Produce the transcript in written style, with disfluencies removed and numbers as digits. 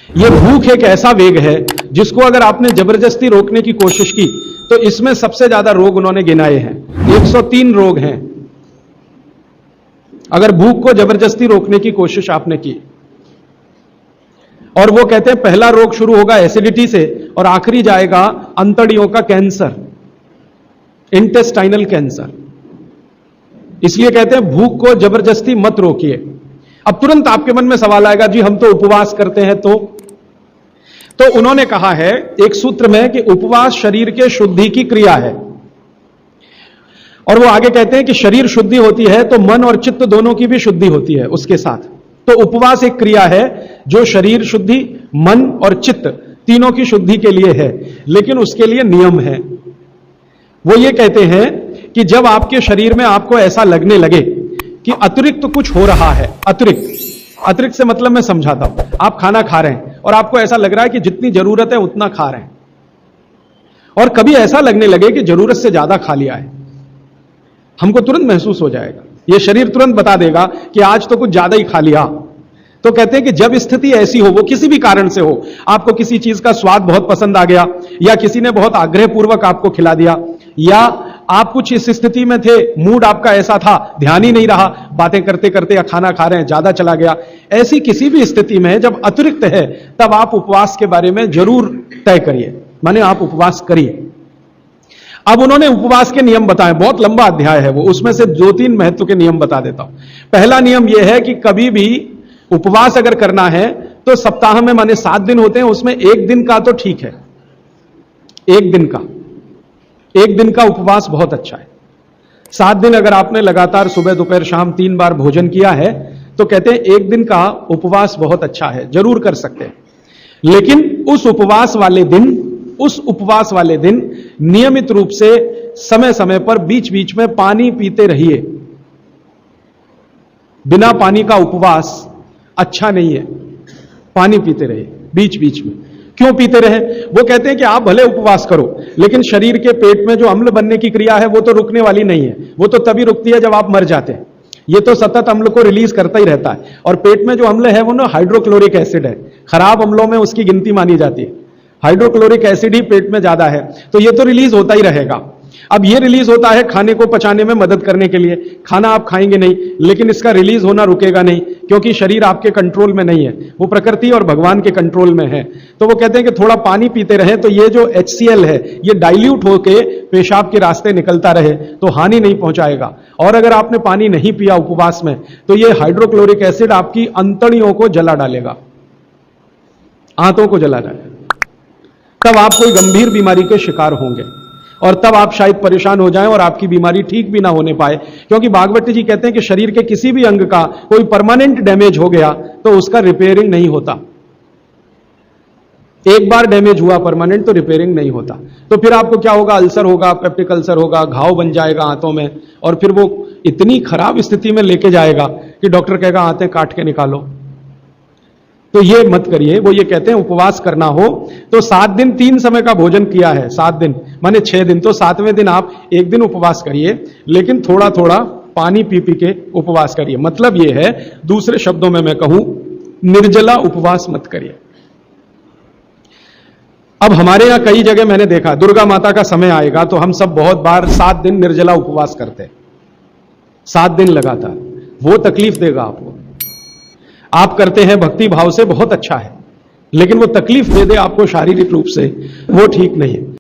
ये भूख एक ऐसा वेग है जिसको अगर आपने जबरदस्ती रोकने की कोशिश की तो इसमें सबसे ज्यादा रोग उन्होंने गिनाए हैं। 103 रोग हैं अगर भूख को जबरदस्ती रोकने की कोशिश आपने की। और वो कहते हैं पहला रोग शुरू होगा एसिडिटी से और आखिरी जाएगा अंतड़ियों का कैंसर, इंटेस्टाइनल कैंसर। इसलिए कहते हैं भूख को जबरदस्ती मत रोकिए। अब तुरंत आपके मन में सवाल आएगा, जी हम तो उपवास करते हैं तो उन्होंने कहा है एक सूत्र में कि उपवास शरीर के शुद्धि की क्रिया है। और वो आगे कहते हैं कि शरीर शुद्धि होती है तो मन और चित्त दोनों की भी शुद्धि होती है उसके साथ। तो उपवास एक क्रिया है जो शरीर शुद्धि, मन और चित्त तीनों की शुद्धि के लिए है, लेकिन उसके लिए नियम है। वो ये कहते हैं कि जब आपके शरीर में आपको ऐसा लगने लगे कि अतिरिक्त कुछ हो रहा है, अतिरिक्त से मतलब मैं समझाता हूं, आप खाना खा रहे हैं और आपको ऐसा लग रहा है कि जितनी जरूरत है उतना खा रहे हैं, और कभी ऐसा लगने लगे कि जरूरत से ज्यादा खा लिया है, हमको तुरंत महसूस हो जाएगा, यह शरीर तुरंत बता देगा कि आज तो कुछ ज्यादा ही खा लिया। तो कहते हैं कि जब स्थिति ऐसी हो, वो किसी भी कारण से हो, आपको किसी चीज का स्वाद बहुत पसंद आ गया, या किसी ने बहुत आग्रहपूर्वक आपको खिला दिया, या आप कुछ इस स्थिति में थे, मूड आपका ऐसा था, ध्यान ही नहीं रहा, बातें करते करते या खाना खा रहे हैं ज्यादा चला गया, ऐसी किसी भी स्थिति में जब अतिरिक्त है तब आप उपवास के बारे में जरूर तय करिए, माने आप उपवास करिए। अब उन्होंने उपवास के नियम बताए, बहुत लंबा अध्याय है वो, उसमें से 2-3 महत्व के नियम बता देता हूं। पहला नियम यह है कि कभी भी उपवास अगर करना है तो सप्ताह में माने 7 दिन होते हैं, उसमें एक दिन का तो ठीक है, एक दिन का उपवास बहुत अच्छा है। 7 दिन अगर आपने लगातार सुबह दोपहर शाम 3 बार भोजन किया है तो कहते हैं एक दिन का उपवास बहुत अच्छा है, जरूर कर सकते हैं। लेकिन उस उपवास वाले दिन नियमित रूप से समय समय पर बीच बीच में पानी पीते रहिए। बिना पानी का उपवास अच्छा नहीं है, पानी पीते रहिए बीच बीच में। क्यों पीते रहे? वो कहते हैं कि आप भले उपवास करो, लेकिन शरीर के पेट में जो अम्ल बनने की क्रिया है वो तो रुकने वाली नहीं है, वो तो तभी रुकती है जब आप मर जाते हैं। ये तो सतत अम्ल को रिलीज करता ही रहता है, और पेट में जो अम्ल है वो ना हाइड्रोक्लोरिक एसिड है, खराब अम्लों में उसकी गिनती मानी जाती है। हाइड्रोक्लोरिक एसिड ही पेट में ज्यादा है, तो ये तो रिलीज होता ही रहेगा। अब ये रिलीज होता है खाने को पचाने में मदद करने के लिए, खाना आप खाएंगे नहीं, लेकिन इसका रिलीज होना रुकेगा नहीं, क्योंकि शरीर आपके कंट्रोल में नहीं है, वो प्रकृति और भगवान के कंट्रोल में है। तो वो कहते हैं कि थोड़ा पानी पीते रहे तो ये जो HCl है ये डाइल्यूट होके पेशाब के रास्ते निकलता रहे तो हानि नहीं पहुंचाएगा। और अगर आपने पानी नहीं पिया उपवास में तो ये हाइड्रोक्लोरिक एसिड आपकी अंतड़ियों को जला डालेगा, आंतों को जला डालेगा, तब आप कोई गंभीर बीमारी के शिकार होंगे, और तब आप शायद परेशान हो जाएं और आपकी बीमारी ठीक भी ना होने पाए। क्योंकि भागवत जी कहते हैं कि शरीर के किसी भी अंग का कोई परमानेंट डैमेज हो गया तो उसका रिपेयरिंग नहीं होता। एक बार डैमेज हुआ परमानेंट तो रिपेयरिंग नहीं होता। तो फिर आपको क्या होगा? अल्सर होगा, पेप्टिक अल्सर होगा, घाव बन जाएगा आंतों में, और फिर वो इतनी खराब स्थिति में लेके जाएगा कि डॉक्टर कहेगा आंतें काट के निकालो। तो ये मत करिए। वो ये कहते हैं उपवास करना हो तो 7 दिन 3 समय का भोजन किया है, 7 दिन माने 6 दिन, तो 7वें दिन आप एक दिन उपवास करिए, लेकिन थोड़ा थोड़ा पानी पी पी के उपवास करिए। मतलब ये है, दूसरे शब्दों में मैं कहूं, निर्जला उपवास मत करिए। अब हमारे यहां कई जगह मैंने देखा, दुर्गा माता का समय आएगा तो हम सब बहुत बार 7 दिन निर्जला उपवास करते हैं, 7 दिन लगातार। वो तकलीफ देगा आपको। आप करते हैं भक्ति भाव से, बहुत अच्छा है, लेकिन वो तकलीफ दे दे आपको शारीरिक रूप से, वो ठीक नहीं है।